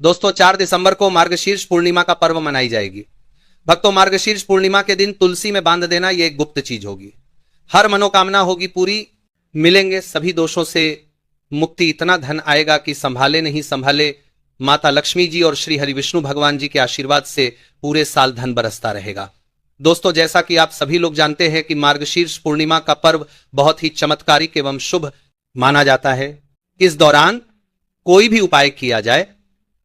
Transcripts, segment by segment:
दोस्तों 4 दिसंबर को मार्गशीर्ष पूर्णिमा का पर्व मनाई जाएगी। भक्तों, मार्गशीर्ष पूर्णिमा के दिन तुलसी में बांध देना यह एक गुप्त चीज होगी। हर मनोकामना होगी पूरी, मिलेंगे सभी दोषों से मुक्ति। इतना धन आएगा कि संभाले नहीं संभाले। माता लक्ष्मी जी और श्री हरि विष्णु भगवान जी के आशीर्वाद से पूरे साल धन बरसता रहेगा। दोस्तों, जैसा कि आप सभी लोग जानते हैं कि मार्गशीर्ष पूर्णिमा का पर्व बहुत ही चमत्कारिक एवं शुभ माना जाता है। इस दौरान कोई भी उपाय किया जाए,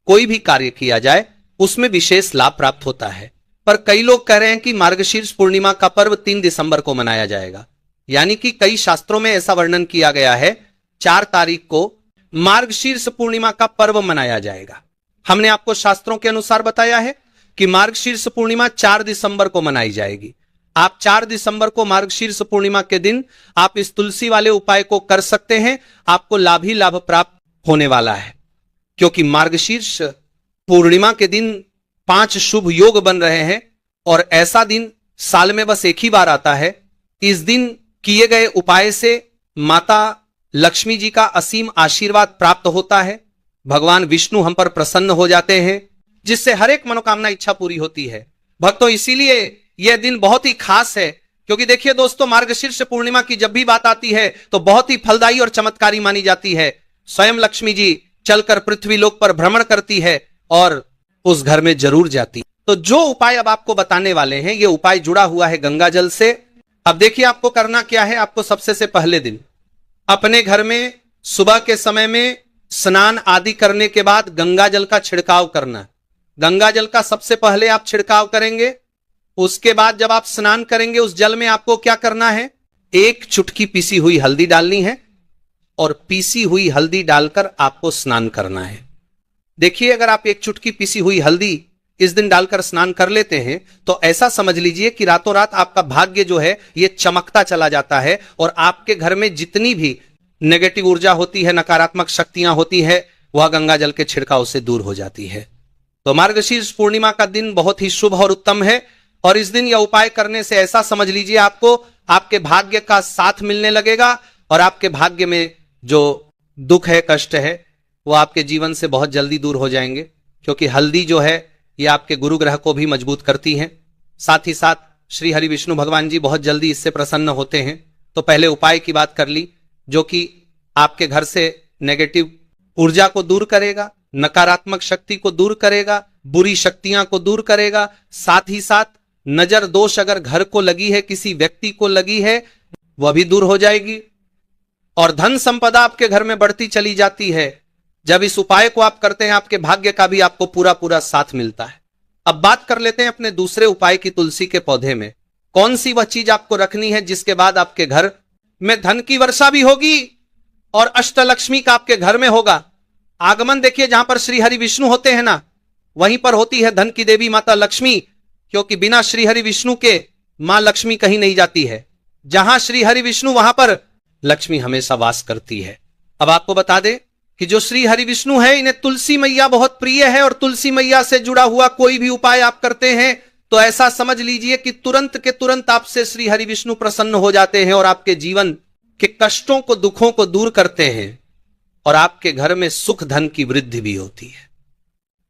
कोई भी कार्य किया जाए, उसमें विशेष लाभ प्राप्त होता है। पर कई लोग कह रहे हैं कि मार्गशीर्ष पूर्णिमा का पर्व 3 दिसंबर को मनाया जाएगा। यानी कि कई शास्त्रों में ऐसा वर्णन किया गया है 4 तारीख को मार्गशीर्ष पूर्णिमा का पर्व मनाया जाएगा। हमने आपको शास्त्रों के अनुसार बताया है कि मार्गशीर्ष पूर्णिमा 4 दिसंबर को मनाई जाएगी। आप 4 दिसंबर को मार्गशीर्ष पूर्णिमा के दिन आप इस तुलसी वाले उपाय को कर सकते हैं। आपको लाभ ही लाभ प्राप्त होने वाला है, क्योंकि मार्गशीर्ष पूर्णिमा के दिन 5 शुभ योग बन रहे हैं और ऐसा दिन साल में बस एक ही बार आता है। इस दिन किए गए उपाय से माता लक्ष्मी जी का असीम आशीर्वाद प्राप्त होता है। भगवान विष्णु हम पर प्रसन्न हो जाते हैं, जिससे हर एक मनोकामना इच्छा पूरी होती है। भक्तों, इसीलिए यह दिन बहुत ही खास है, क्योंकि देखिए दोस्तों, मार्गशीर्ष पूर्णिमा की जब भी बात आती है तो बहुत ही फलदायी और चमत्कारी मानी जाती है। स्वयं लक्ष्मी जी चलकर पृथ्वी लोक पर भ्रमण करती है और उस घर में जरूर जाती। तो जो उपाय अब आपको बताने वाले हैं, यह उपाय जुड़ा हुआ है गंगा जल से। अब देखिए आपको करना क्या है। आपको सबसे से पहले दिन अपने घर में सुबह के समय में स्नान आदि करने के बाद गंगा जल का छिड़काव करना। गंगा जल का सबसे पहले आप छिड़काव करेंगे। उसके बाद जब आप स्नान करेंगे, उस जल में आपको क्या करना है, 1 चुटकी पीसी हुई हल्दी डालनी है और पीसी हुई हल्दी डालकर आपको स्नान करना है। देखिए, अगर आप 1 चुटकी पीसी हुई हल्दी इस दिन डालकर स्नान कर लेते हैं तो ऐसा समझ लीजिए कि रातों रात आपका भाग्य जो है ये चमकता चला जाता है और आपके घर में जितनी भी नेगेटिव ऊर्जा होती है, नकारात्मक शक्तियां होती है, वह गंगा जल के छिड़काव से दूर हो जाती है। तो मार्गशीर्ष पूर्णिमा का दिन बहुत ही शुभ और उत्तम है और इस दिन यह उपाय करने से ऐसा समझ लीजिए आपको आपके भाग्य का साथ मिलने लगेगा और आपके भाग्य में जो दुख है, कष्ट है, वो आपके जीवन से बहुत जल्दी दूर हो जाएंगे। क्योंकि हल्दी जो है ये आपके गुरु ग्रह को भी मजबूत करती है। साथ ही साथ श्री हरि विष्णु भगवान जी बहुत जल्दी इससे प्रसन्न होते हैं। तो पहले उपाय की बात कर ली, जो कि आपके घर से नेगेटिव ऊर्जा को दूर करेगा, नकारात्मक शक्ति को दूर करेगा, बुरी शक्तियां को दूर करेगा। साथ ही साथ नजर दोष अगर घर को लगी है, किसी व्यक्ति को लगी है, वह भी दूर हो जाएगी और धन संपदा आपके घर में बढ़ती चली जाती है। जब इस उपाय को आप करते हैं, आपके भाग्य का भी आपको पूरा पूरा साथ मिलता है। अब बात कर लेते हैं अपने दूसरे उपाय की। तुलसी के पौधे में कौन सी वह चीज आपको रखनी है जिसके बाद आपके घर में धन की वर्षा भी होगी और अष्टलक्ष्मी का आपके घर में होगा आगमन। देखिए, जहां पर श्री हरि विष्णु होते हैं ना, वहीं पर होती है धन की देवी माता लक्ष्मी, क्योंकि बिना श्री हरि विष्णु के मां लक्ष्मी कहीं नहीं जाती है। जहां श्री हरि विष्णु, वहां पर लक्ष्मी हमेशा वास करती है। अब आपको बता दें कि जो श्री हरि विष्णु है, इन्हें तुलसी मैया बहुत प्रिय है और तुलसी मैया से जुड़ा हुआ कोई भी उपाय आप करते हैं तो ऐसा समझ लीजिए कि तुरंत के तुरंत आपसे श्री हरि विष्णु प्रसन्न हो जाते हैं और आपके जीवन के कष्टों को, दुखों को दूर करते हैं और आपके घर में सुख धन की वृद्धि भी होती है।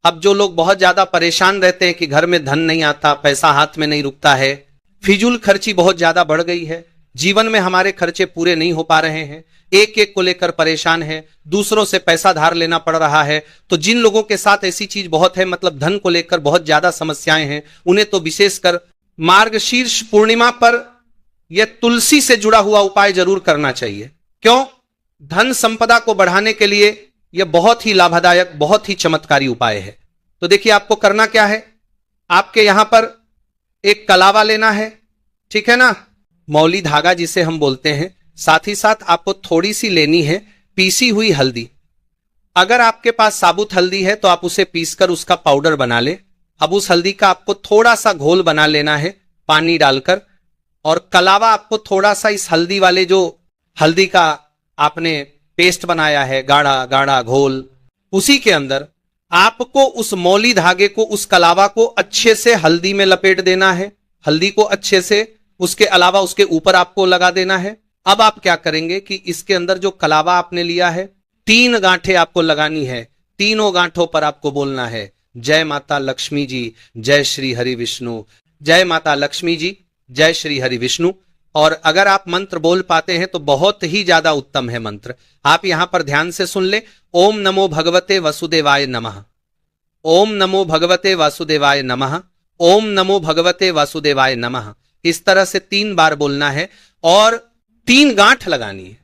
अब जो लोग बहुत ज्यादा परेशान रहते हैं कि घर में धन नहीं आता, पैसा हाथ में नहीं रुकता है, फिजूल खर्ची बहुत ज्यादा बढ़ गई है, जीवन में हमारे खर्चे पूरे नहीं हो पा रहे हैं, एक एक को लेकर परेशान है, दूसरों से पैसा धार लेना पड़ रहा है, तो जिन लोगों के साथ ऐसी चीज बहुत है, मतलब धन को लेकर बहुत ज्यादा समस्याएं हैं, उन्हें तो विशेषकर मार्गशीर्ष पूर्णिमा पर यह तुलसी से जुड़ा हुआ उपाय जरूर करना चाहिए। क्यों? धन संपदा को बढ़ाने के लिए यह बहुत ही लाभदायक, बहुत ही चमत्कारी उपाय है। तो देखिए आपको करना क्या है। आपके यहां पर एक कलावा लेना है, ठीक है ना, मौली धागा जिसे हम बोलते हैं। साथ ही साथ आपको थोड़ी सी लेनी है पीसी हुई हल्दी। अगर आपके पास साबुत हल्दी है तो आप उसे पीसकर उसका पाउडर बना ले। अब उस हल्दी का आपको थोड़ा सा घोल बना लेना है पानी डालकर, और कलावा आपको थोड़ा सा इस हल्दी वाले जो हल्दी का आपने पेस्ट बनाया है, गाढ़ा गाढ़ा घोल, उसी के अंदर आपको उस मौली धागे को, उस कलावा को अच्छे से हल्दी में लपेट देना है। हल्दी को अच्छे से, उसके अलावा उसके ऊपर आपको लगा देना है। अब आप क्या करेंगे कि इसके अंदर जो कलावा आपने लिया है, 3 गांठें आपको लगानी है। तीनों गांठों पर आपको बोलना है जय माता लक्ष्मी जी, जय श्री हरि विष्णु, जय माता लक्ष्मी जी, जय श्री हरि विष्णु। और अगर आप मंत्र बोल पाते हैं तो बहुत ही ज्यादा उत्तम है मंत्र। आप यहां पर ध्यान से सुन ले, ओम नमो भगवते वसुदेवाय नमः, ओम नमो भगवते वासुदेवाय नमः, ओम नमो भगवते वासुदेवाय नमः। इस तरह से 3 बार बोलना है और 3 गांठ लगानी है।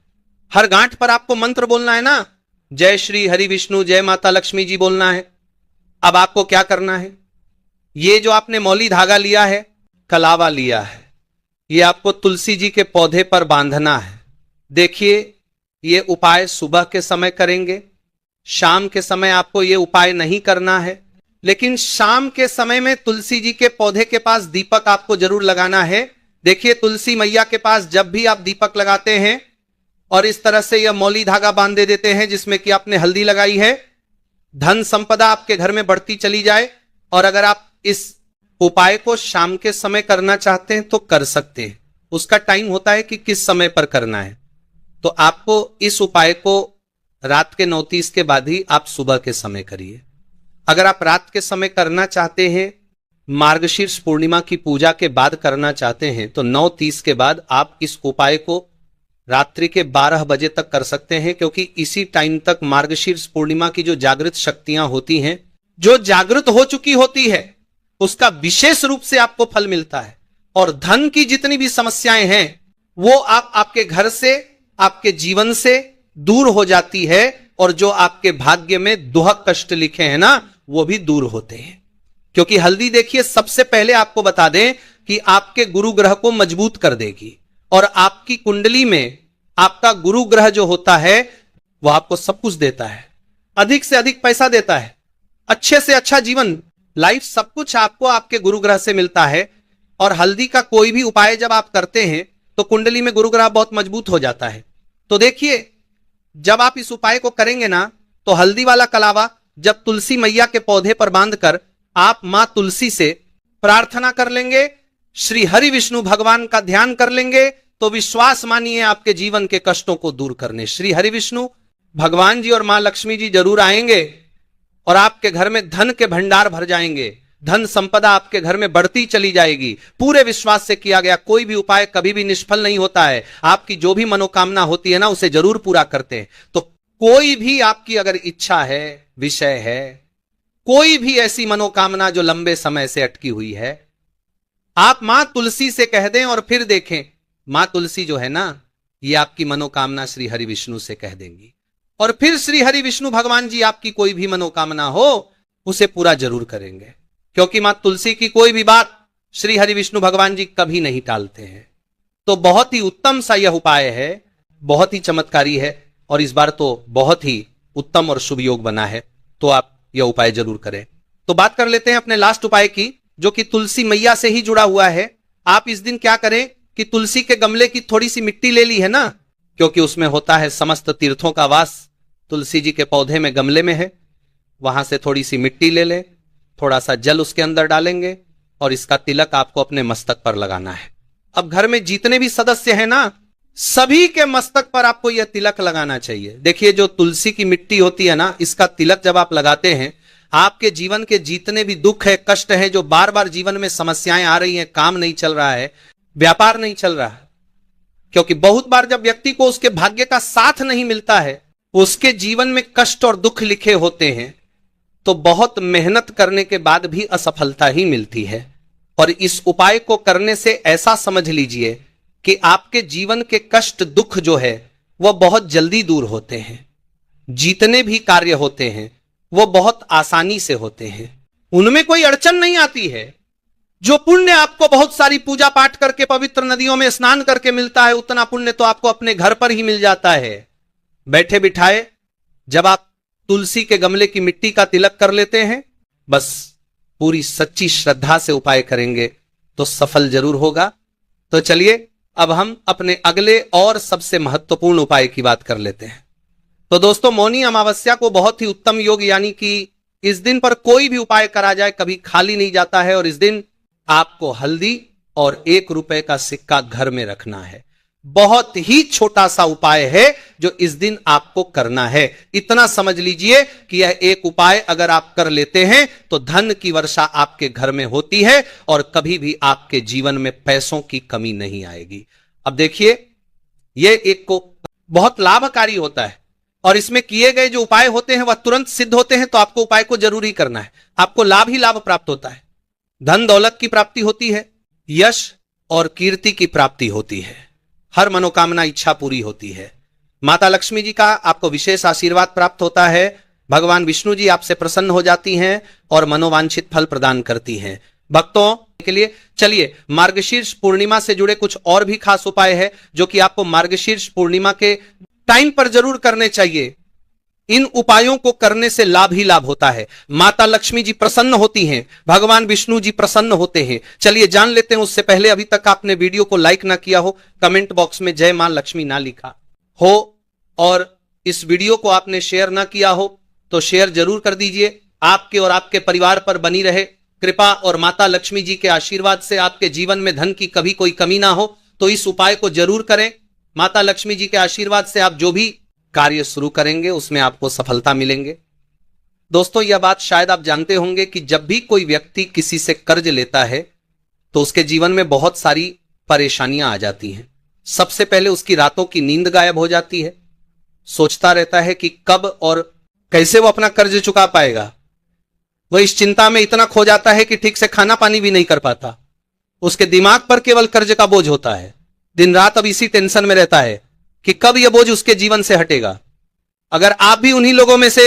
हर गांठ पर आपको मंत्र बोलना है ना, जय श्री हरि विष्णु, जय माता लक्ष्मी जी बोलना है। अब आपको क्या करना है, ये जो आपने मौली धागा लिया है, कलावा लिया है, ये आपको तुलसी जी के पौधे पर बांधना है। देखिए, ये उपाय सुबह के समय करेंगे, शाम के समय आपको ये उपाय नहीं करना है। लेकिन शाम के समय में तुलसी जी के पौधे के पास दीपक आपको जरूर लगाना है। देखिए, तुलसी मैया के पास जब भी आप दीपक लगाते हैं और इस तरह से यह मौली धागा बांध देते हैं जिसमें कि आपने हल्दी लगाई है, धन संपदा आपके घर में बढ़ती चली जाए। और अगर आप इस उपाय को शाम के समय करना चाहते हैं तो कर सकते हैं। उसका टाइम होता है कि किस समय पर करना है। तो आपको इस उपाय को रात के 9:30 के बाद ही आप सुबह के समय करिए। अगर आप रात के समय करना चाहते हैं, मार्गशीर्ष पूर्णिमा की पूजा के बाद करना चाहते हैं, तो 9:30 के बाद आप इस उपाय को रात्रि के 12 बजे तक कर सकते हैं, क्योंकि इसी टाइम तक मार्गशीर्ष पूर्णिमा की जो जागृत शक्तियां होती हैं, जो जागृत हो चुकी होती है, उसका विशेष रूप से आपको फल मिलता है। और धन की जितनी भी समस्याएं हैं वो आपके घर से, आपके जीवन से दूर हो जाती है। और जो आपके भाग्य में दुहक कष्ट लिखे हैं ना, वो भी दूर होते हैं। क्योंकि हल्दी देखिए, सबसे पहले आपको बता दें कि आपके गुरु ग्रह को मजबूत कर देगी। और आपकी कुंडली में आपका गुरु ग्रह जो होता है वो आपको सब कुछ देता है, अधिक से अधिक पैसा देता है, अच्छे से अच्छा जीवन, लाइफ, सब कुछ आपको आपके गुरु ग्रह से मिलता है। और हल्दी का कोई भी उपाय जब आप करते हैं तो कुंडली में गुरु ग्रह बहुत मजबूत हो जाता है। तो देखिए, जब आप इस उपाय को करेंगे ना, तो हल्दी वाला कलावा जब तुलसी मैया के पौधे पर बांधकर आप मां तुलसी से प्रार्थना कर लेंगे, श्री हरि विष्णु भगवान का ध्यान कर लेंगे, तो विश्वास मानिए आपके जीवन के कष्टों को दूर करने श्री हरि विष्णु भगवान जी और मां लक्ष्मी जी जरूर आएंगे। और आपके घर में धन के भंडार भर जाएंगे, धन संपदा आपके घर में बढ़ती चली जाएगी। पूरे विश्वास से किया गया कोई भी उपाय कभी भी निष्फल नहीं होता है। आपकी जो भी मनोकामना होती है ना, उसे जरूर पूरा करते हैं। तो कोई भी आपकी अगर इच्छा है, विषय है, कोई भी ऐसी मनोकामना जो लंबे समय से अटकी हुई है, आप मां तुलसी से कह दें और फिर देखें, मां तुलसी जो है ना, ये आपकी मनोकामना श्री हरि विष्णु से कह देंगी। और फिर श्री हरि विष्णु भगवान जी आपकी कोई भी मनोकामना हो उसे पूरा जरूर करेंगे। क्योंकि मां तुलसी की कोई भी बात श्री हरि विष्णु भगवान जी कभी नहीं टालते हैं। तो बहुत ही उत्तम सा यह उपाय है, बहुत ही चमत्कारी है। और इस बार तो बहुत ही उत्तम और शुभ योग बना है, तो आप यह उपाय जरूर करें। तो बात कर लेते हैं अपने लास्ट उपाय की, जो कि तुलसी मैया से ही जुड़ा हुआ है। आप इस दिन क्या करें कि तुलसी के गमले की थोड़ी सी मिट्टी ले ली है ना, क्योंकि उसमें होता है समस्त तीर्थों का वास। तुलसी जी के पौधे में गमले में है, वहां से थोड़ी सी मिट्टी ले लें, थोड़ा सा जल उसके अंदर डालेंगे और इसका तिलक आपको अपने मस्तक पर लगाना है। अब घर में जितने भी सदस्य हैं ना, सभी के मस्तक पर आपको यह तिलक लगाना चाहिए। देखिए, जो तुलसी की मिट्टी होती है ना, इसका तिलक जब आप लगाते हैं, आपके जीवन के जितने भी दुख है, कष्ट है, जो बार बार जीवन में समस्याएं आ रही हैं, काम नहीं चल रहा है, व्यापार नहीं चल रहा है, क्योंकि बहुत बार जब व्यक्ति को उसके भाग्य का साथ नहीं मिलता है, उसके जीवन में कष्ट और दुख लिखे होते हैं, तो बहुत मेहनत करने के बाद भी असफलता ही मिलती है। और इस उपाय को करने से ऐसा समझ लीजिए कि आपके जीवन के कष्ट दुख जो है वह बहुत जल्दी दूर होते हैं। जितने भी कार्य होते हैं वो बहुत आसानी से होते हैं, उनमें कोई अड़चन नहीं आती है। जो पुण्य आपको बहुत सारी पूजा पाठ करके, पवित्र नदियों में स्नान करके मिलता है, उतना पुण्य तो आपको अपने घर पर ही मिल जाता है। बैठे बिठाए जब आप तुलसी के गमले की मिट्टी का तिलक कर लेते हैं, बस पूरी सच्ची श्रद्धा से उपाय करेंगे तो सफल जरूर होगा। तो चलिए अब हम अपने अगले और सबसे महत्वपूर्ण उपाय की बात कर लेते हैं। तो दोस्तों, मौनी अमावस्या को बहुत ही उत्तम योग, यानी कि इस दिन पर कोई भी उपाय करा जाए कभी खाली नहीं जाता है। और इस दिन आपको हल्दी और 1 रुपए का सिक्का घर में रखना है। बहुत ही छोटा सा उपाय है जो इस दिन आपको करना है। इतना समझ लीजिए कि यह एक उपाय अगर आप कर लेते हैं तो धन की वर्षा आपके घर में होती है और कभी भी आपके जीवन में पैसों की कमी नहीं आएगी। अब देखिए, यह एक को बहुत लाभकारी होता है और इसमें किए गए जो उपाय होते हैं वह तुरंत सिद्ध होते हैं, तो आपको उपाय को जरूर ही करना है। आपको लाभ ही लाभ प्राप्त होता है। धन दौलत की प्राप्ति होती है, यश और कीर्ति की प्राप्ति होती है, हर मनोकामना इच्छा पूरी होती है। माता लक्ष्मी जी का आपको विशेष आशीर्वाद प्राप्त होता है। भगवान विष्णु जी आपसे प्रसन्न हो जाती हैं और मनोवांछित फल प्रदान करती हैं भक्तों के लिए। चलिए, मार्गशीर्ष पूर्णिमा से जुड़े कुछ और भी खास उपाय है जो कि आपको मार्गशीर्ष पूर्णिमा के टाइम पर जरूर करने चाहिए। इन उपायों को करने से लाभ ही लाभ होता है। माता लक्ष्मी जी प्रसन्न होती हैं, भगवान विष्णु जी प्रसन्न होते हैं। चलिए जान लेते हैं। उससे पहले अभी तक आपने वीडियो को लाइक ना किया हो, कमेंट बॉक्स में जय मां लक्ष्मी ना लिखा हो और इस वीडियो को आपने शेयर ना किया हो तो शेयर जरूर कर दीजिए। आपके और आपके परिवार पर बनी रहे कृपा और माता लक्ष्मी जी के आशीर्वाद से आपके जीवन में धन की कभी कोई कमी ना हो, तो इस उपाय को जरूर करें। माता लक्ष्मी जी के आशीर्वाद से आप जो भी कार्य शुरू करेंगे उसमें आपको सफलता मिलेंगे। दोस्तों, यह बात शायद आप जानते होंगे कि जब भी कोई व्यक्ति किसी से कर्ज लेता है तो उसके जीवन में बहुत सारी परेशानियां आ जाती हैं। सबसे पहले उसकी रातों की नींद गायब हो जाती है। सोचता रहता है कि कब और कैसे वो अपना कर्ज चुका पाएगा। वह इस चिंता में इतना खो जाता है कि ठीक से खाना पानी भी नहीं कर पाता। उसके दिमाग पर केवल कर्ज का बोझ होता है। दिन रात अब इसी टेंशन में रहता है कि कब यह बोझ उसके जीवन से हटेगा। अगर आप भी उन्हीं लोगों में से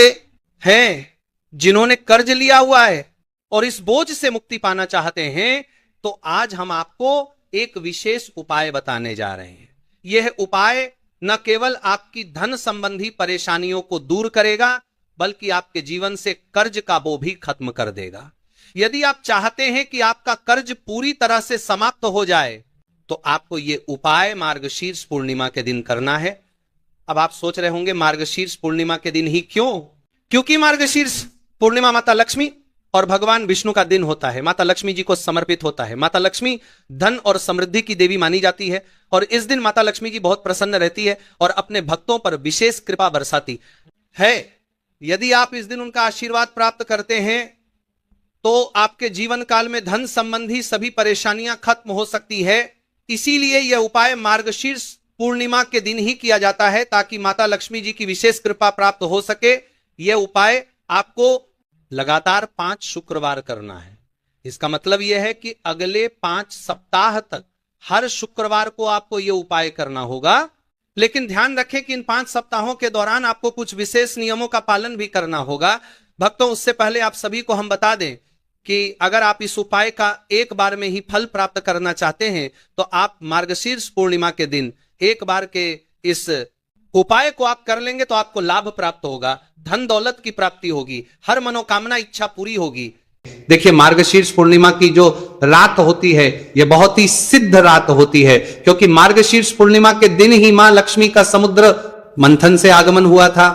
हैं जिन्होंने कर्ज लिया हुआ है और इस बोझ से मुक्ति पाना चाहते हैं, तो आज हम आपको एक विशेष उपाय बताने जा रहे हैं। यह उपाय न केवल आपकी धन संबंधी परेशानियों को दूर करेगा बल्कि आपके जीवन से कर्ज का बोझ भी खत्म कर देगा। यदि आप चाहते हैं कि आपका कर्ज पूरी तरह से समाप्त हो जाए तो आपको यह उपाय मार्गशीर्ष पूर्णिमा के दिन करना है। अब आप सोच रहे होंगे मार्गशीर्ष पूर्णिमा के दिन ही क्यों? क्योंकि मार्गशीर्ष पूर्णिमा माता लक्ष्मी और भगवान विष्णु का दिन होता है। माता लक्ष्मी जी को समर्पित होता है। माता लक्ष्मी धन और समृद्धि की देवी मानी जाती है और इस दिन माता लक्ष्मी जी बहुत प्रसन्न रहती है और अपने भक्तों पर विशेष कृपा बरसाती है। यदि आप इस दिन उनका आशीर्वाद प्राप्त करते हैं तो आपके जीवन काल में धन संबंधी सभी परेशानियां खत्म हो सकती है। इसीलिए यह उपाय मार्गशीर्ष पूर्णिमा के दिन ही किया जाता है ताकि माता लक्ष्मी जी की विशेष कृपा प्राप्त हो सके। यह उपाय आपको लगातार 5 शुक्रवार करना है। इसका मतलब यह है कि अगले 5 सप्ताह तक हर शुक्रवार को आपको यह उपाय करना होगा। लेकिन ध्यान रखें कि इन 5 सप्ताहों के दौरान आपको कुछ विशेष नियमों का पालन भी करना होगा। भक्तों, उससे पहले आप सभी को हम बता दें कि अगर आप इस उपाय का एक बार में ही फल प्राप्त करना चाहते हैं तो आप मार्गशीर्ष पूर्णिमा के दिन एक बार के इस उपाय को आप कर लेंगे तो आपको लाभ प्राप्त होगा, धन दौलत की प्राप्ति होगी, हर मनोकामना इच्छा पूरी होगी। देखिए, मार्गशीर्ष पूर्णिमा की जो रात होती है यह बहुत ही सिद्ध रात होती है क्योंकि मार्गशीर्ष पूर्णिमा के दिन ही मां लक्ष्मी का समुद्र मंथन से आगमन हुआ था।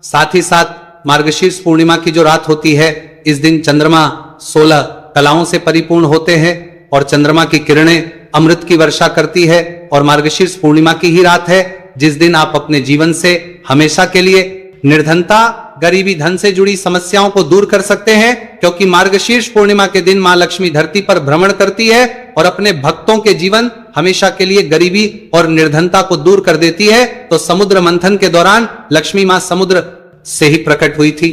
साथ ही साथ मार्गशीर्ष पूर्णिमा की जो रात होती है इस दिन चंद्रमा 16 कलाओं से परिपूर्ण होते हैं और चंद्रमा की किरणें अमृत की वर्षा करती है और मार्गशीर्ष पूर्णिमा की ही रात है जिस दिन आप अपने जीवन से हमेशा के लिए निर्धनता, गरीबी, धन से जुड़ी समस्याओं को दूर कर सकते हैं क्योंकि मार्गशीर्ष पूर्णिमा के दिन मां लक्ष्मी धरती पर भ्रमण करती है और अपने भक्तों के जीवन हमेशा के लिए गरीबी और निर्धनता को दूर कर देती है। तो समुद्र मंथन के दौरान लक्ष्मी मां समुद्र से ही प्रकट हुई थी।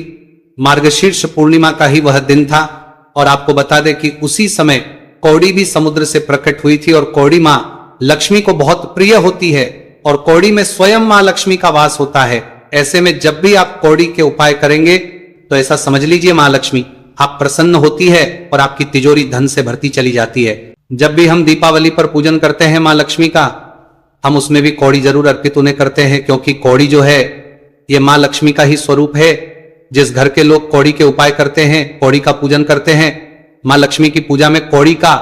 मार्गशीर्ष पूर्णिमा का ही वह दिन था और आपको बता दें कि उसी समय कौड़ी भी समुद्र से प्रकट हुई थी और कौड़ी मां लक्ष्मी को बहुत प्रिय होती है और कौड़ी में स्वयं मां लक्ष्मी का वास होता है। ऐसे में जब भी आप कौड़ी के उपाय करेंगे तो ऐसा समझ लीजिए मां लक्ष्मी आप प्रसन्न होती है और आपकी तिजोरी धन से भरती चली जाती है। जब भी हम दीपावली पर पूजन करते हैं मां लक्ष्मी का, हम उसमें भी कौड़ी जरूर अर्पित उन्हें करते हैं क्योंकि कौड़ी जो है ये मां लक्ष्मी का ही स्वरूप है। जिस घर के लोग कौड़ी के उपाय करते हैं, कौड़ी का पूजन करते हैं, मां लक्ष्मी की पूजा में कौड़ी का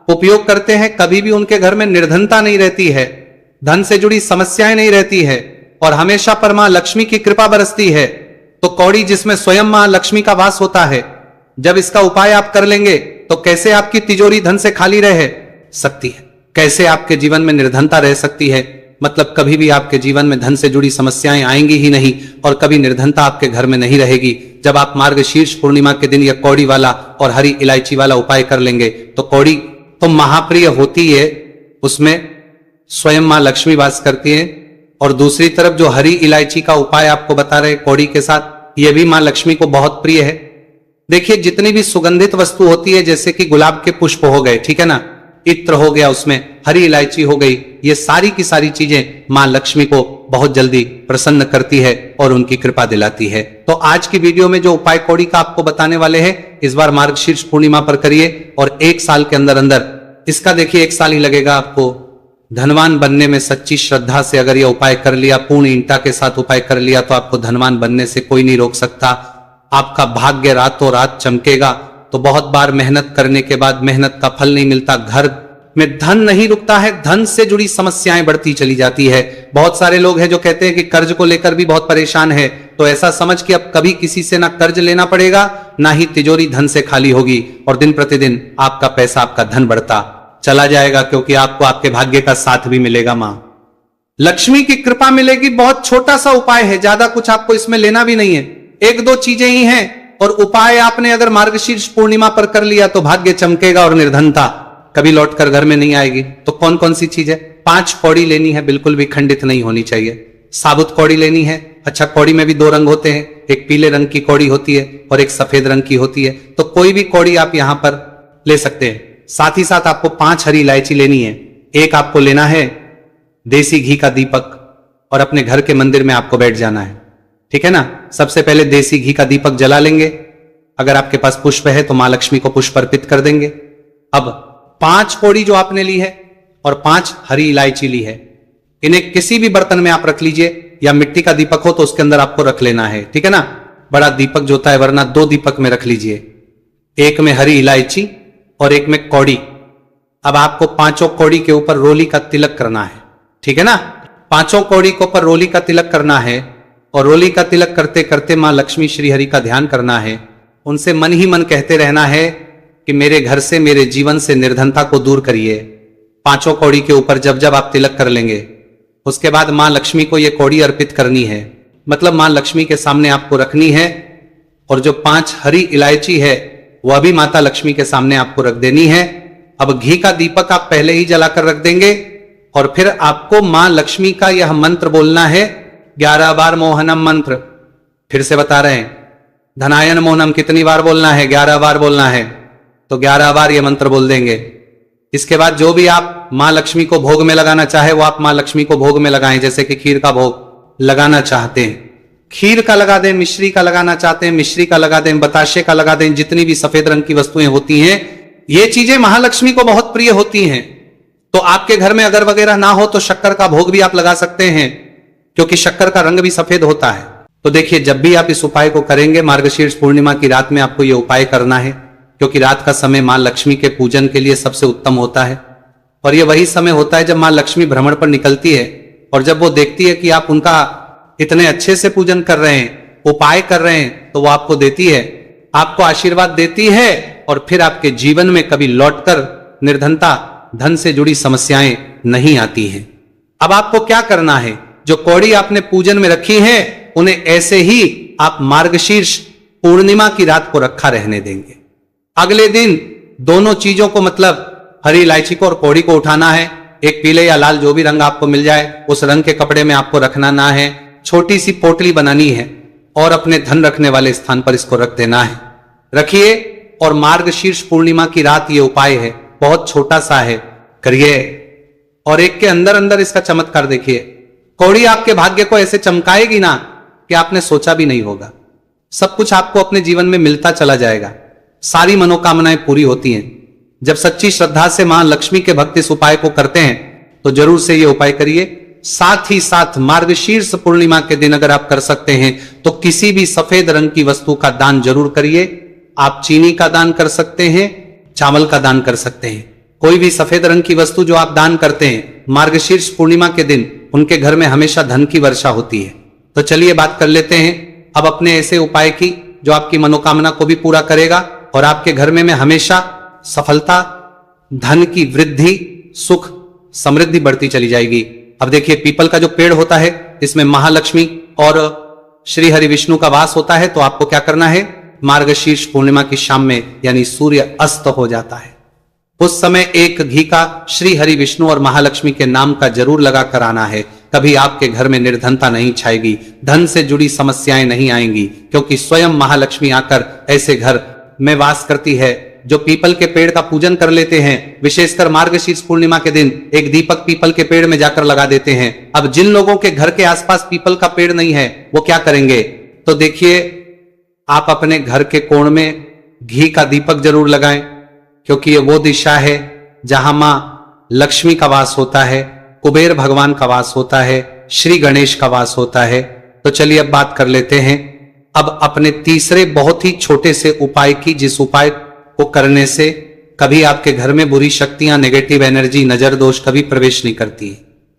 उपयोग करते हैं, कभी भी उनके घर में निर्धनता नहीं रहती है, धन से जुड़ी समस्याएं नहीं रहती है और हमेशा पर मां लक्ष्मी की कृपा बरसती है। तो कौड़ी जिसमें स्वयं मां लक्ष्मी का वास होता है, जब इसका उपाय आप कर लेंगे तो कैसे आपकी तिजोरी धन से खाली रह सकती है, कैसे आपके जीवन में निर्धनता रह सकती है, मतलब कभी भी आपके जीवन में धन से जुड़ी समस्याएं आएंगी ही नहीं और कभी निर्धनता आपके घर में नहीं रहेगी। जब आप मार्गशीर्ष पूर्णिमा के दिन यह कौड़ी वाला और हरी इलायची वाला उपाय कर लेंगे तो कौड़ी तो महाप्रिय होती है, उसमें स्वयं मां लक्ष्मी वास करती है, और दूसरी तरफ जो हरी इलायची का उपाय आपको बता रहे कौड़ी के साथ, यह भी मां लक्ष्मी को बहुत प्रिय है। देखिए जितनी भी सुगंधित वस्तु होती है, जैसे कि गुलाब के पुष्प हो गए, ठीक है ना, इत्र हो गया, उसमें हरी इलायची हो गई, ये सारी की सारी चीजें मां लक्ष्मी को बहुत जल्दी प्रसन्न करती है और उनकी कृपा दिलाती है। तो आज की वीडियो में जो उपाय कौड़ी का आपको बताने वाले हैं, इस बार मार्गशीर्ष पूर्णिमा पर करिए और 1 साल के अंदर अंदर इसका देखिए 1 साल ही लगेगा आपको धनवान बनने में। सच्ची श्रद्धा से अगर यह उपाय कर लिया, पूर्ण इंटा के साथ उपाय कर लिया, तो आपको धनवान बनने से कोई नहीं रोक सकता। आपका भाग्य रातों रात चमकेगा। तो बहुत बार मेहनत करने के बाद मेहनत का फल नहीं मिलता, घर में धन नहीं रुकता है, धन से जुड़ी समस्याएं बढ़ती चली जाती है। बहुत सारे लोग हैं जो कहते हैं कि कर्ज को लेकर भी बहुत परेशान है, तो ऐसा समझ कि अब कभी किसी से ना कर्ज लेना पड़ेगा, ना ही तिजोरी धन से खाली होगी, और दिन प्रतिदिन आपका पैसा, आपका धन बढ़ता चला जाएगा, क्योंकि आपको आपके भाग्य का साथ भी मिलेगा, मां लक्ष्मी की कृपा मिलेगी। बहुत छोटा सा उपाय है, ज्यादा कुछ आपको इसमें लेना भी नहीं है, 1-2 चीजें ही हैं, और उपाय आपने अगर मार्गशीर्ष पूर्णिमा पर कर लिया तो भाग्य चमकेगा और निर्धनता कभी लौटकर घर में नहीं आएगी। तो कौन कौन सी चीज है? 5 कौड़ी लेनी है, बिल्कुल भी खंडित नहीं होनी चाहिए। साबुत कौड़ी लेनी है। अच्छा, कौड़ी में भी 2 रंग होते हैं, एक पीले रंग की कौड़ी होती है और एक सफेद रंग की होती है, तो कोई भी कौड़ी आप यहां पर ले सकते हैं। साथ ही साथ आपको 5 हरी इलायची लेनी है। एक आपको लेना है देसी घी का दीपक, और अपने घर के मंदिर में आपको बैठ जाना है, ठीक है ना। सबसे पहले देसी घी का दीपक जला लेंगे। अगर आपके पास पुष्प है तो मां लक्ष्मी को पुष्प अर्पित कर देंगे। अब 5 कौड़ी जो आपने ली है और 5 हरी इलायची ली है, इन्हें किसी भी बर्तन में आप रख लीजिए, या मिट्टी का दीपक हो तो उसके अंदर आपको रख लेना है, ठीक है ना। बड़ा दीपक जो होता है, वरना 2 दीपक में रख लीजिए, एक में हरी इलायची और एक में कौड़ी। अब आपको 5 कौड़ी के ऊपर रोली का तिलक करना है, ठीक है ना। 5 कौड़ी के ऊपर रोली का तिलक करना है, और रोली का तिलक करते करते मां लक्ष्मी श्री हरि का ध्यान करना है। उनसे मन ही मन कहते रहना है कि मेरे घर से, मेरे जीवन से निर्धनता को दूर करिए। 5 कौड़ी के ऊपर जब जब आप तिलक कर लेंगे, उसके बाद मां लक्ष्मी को यह कौड़ी अर्पित करनी है, मतलब मां लक्ष्मी के सामने आपको रखनी है। और जो 5 हरी इलायची है वह भी माता लक्ष्मी के सामने आपको रख देनी है। अब घी का दीपक आप पहले ही जलाकर रख देंगे, और फिर आपको मां लक्ष्मी का यह मंत्र बोलना है, 11 बार मोहनम मंत्र। फिर से बता रहे हैं, धनायन मोहनम कितनी बार बोलना है? 11 बार बोलना है। तो 11 बार ये मंत्र बोल देंगे। इसके बाद जो भी आप मां लक्ष्मी को भोग में लगाना चाहे वो आप मां लक्ष्मी को भोग में लगाएं। जैसे कि खीर का भोग लगाना चाहते हैं, खीर का लगा दें, मिश्री का लगाना चाहते हैं, मिश्री का लगा दें, बताशे का लगा दें, जितनी भी सफेद रंग की वस्तुएं होती हैं, ये चीजें महालक्ष्मी को बहुत प्रिय होती हैं। तो आपके घर में अगर वगैरह ना हो तो शक्कर का भोग भी आप लगा सकते हैं, क्योंकि शक्कर का रंग भी सफेद होता है। तो देखिए, जब भी आप इस उपाय को करेंगे, मार्गशीर्ष पूर्णिमा की रात में आपको यह उपाय करना है, क्योंकि रात का समय मां लक्ष्मी के पूजन के लिए सबसे उत्तम होता है। और यह वही समय होता है जब मां लक्ष्मी भ्रमण पर निकलती है, और जब वो देखती है कि आप उनका इतने अच्छे से पूजन कर रहे हैं, उपाय कर रहे हैं, तो वो आपको देती है, आपको आशीर्वाद देती है, और फिर आपके जीवन में कभी लौटकर निर्धनता, धन से जुड़ी समस्याएं नहीं आती हैं। अब आपको क्या करना है? जो कौड़ी आपने पूजन में रखी है, उन्हें ऐसे ही आप मार्गशीर्ष पूर्णिमा की रात को रखा रहने देंगे। अगले दिन दोनों चीजों को, मतलब हरी इलायची को और कौड़ी को उठाना है। एक पीले या लाल जो भी रंग आपको मिल जाए, उस रंग के कपड़े में आपको रखना ना है। छोटी सी पोटली बनानी है और अपने धन रखने वाले स्थान पर इसको रख देना है। रखिए, और मार्गशीर्ष पूर्णिमा की रात ये उपाय है, बहुत छोटा सा है, करिए। और एक के अंदर अंदर इसका चमत्कार देखिए। कौड़ी आपके भाग्य को ऐसे चमकाएगी ना कि आपने सोचा भी नहीं होगा। सब कुछ आपको अपने जीवन में मिलता चला जाएगा, सारी मनोकामनाएं पूरी होती हैं। जब सच्ची श्रद्धा से मां लक्ष्मी के भक्त इस उपाय को करते हैं तो जरूर से ये उपाय करिए। साथ ही साथ मार्गशीर्ष पूर्णिमा के दिन अगर आप कर सकते हैं तो किसी भी सफेद रंग की वस्तु का दान जरूर करिए। आप चीनी का दान कर सकते हैं, चावल का दान कर सकते हैं। कोई भी सफेद रंग की वस्तु जो आप दान करते हैं मार्गशीर्ष पूर्णिमा के दिन, उनके घर में हमेशा धन की वर्षा होती है। तो चलिए बात कर लेते हैं अब अपने ऐसे उपाय की जो आपकी मनोकामना को भी पूरा करेगा और आपके घर में हमेशा सफलता, धन की वृद्धि, सुख, समृद्धि बढ़ती चली जाएगी। अब देखिए पीपल का जो पेड़ होता है इसमें महालक्ष्मी और श्री हरि विष्णु का वास होता है। तो आपको क्या करना है, मार्गशीर्ष पूर्णिमा की शाम में यानी सूर्य अस्त हो जाता है उस समय एक घी का श्री हरि विष्णु और महालक्ष्मी के नाम का जरूर लगा कर आना है। कभी आपके घर में निर्धनता नहीं छाएगी, धन से जुड़ी समस्याएं नहीं आएंगी, क्योंकि स्वयं महालक्ष्मी आकर ऐसे घर में वास करती है। जो पीपल के पेड़ का पूजन कर लेते हैं, विशेषकर मार्गशीर्ष पूर्णिमा के दिन एक दीपक पीपल के पेड़ में जाकर लगा देते हैं। अब जिन लोगों के घर के आसपास पीपल का पेड़ नहीं है वो क्या करेंगे, तो देखिए आप अपने घर के कोण में घी का दीपक जरूर लगाएं, क्योंकि ये वो दिशा है जहां मां लक्ष्मी का वास होता है, कुबेर भगवान का वास होता है, श्री गणेश का वास होता है। तो चलिए अब बात कर लेते हैं अब अपने तीसरे बहुत ही छोटे से उपाय की, जिस उपाय को करने से कभी आपके घर में बुरी शक्तियां, नेगेटिव एनर्जी, नजर दोष कभी प्रवेश नहीं करती।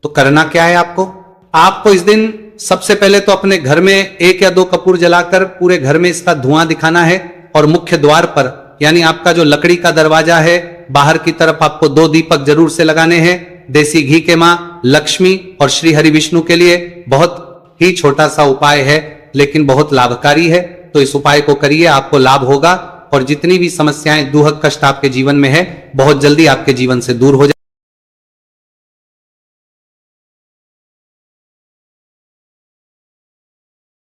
तो करना क्या है आपको इस दिन सबसे पहले तो अपने घर में 1 या 2 कपूर जलाकर पूरे घर में इसका धुआं दिखाना है और मुख्य द्वार पर यानी आपका जो लकड़ी का दरवाजा है बाहर की तरफ आपको 2 दीपक जरूर से लगाने हैं। देसी घी के मां लक्ष्मी और श्री हरि विष्णु के लिए बहुत ही छोटा सा उपाय है लेकिन बहुत लाभकारी है। तो इस उपाय को करिए, आपको लाभ होगा और जितनी भी समस्याएं, दुख, कष्ट आपके जीवन में है बहुत जल्दी आपके जीवन से दूर हो जाए।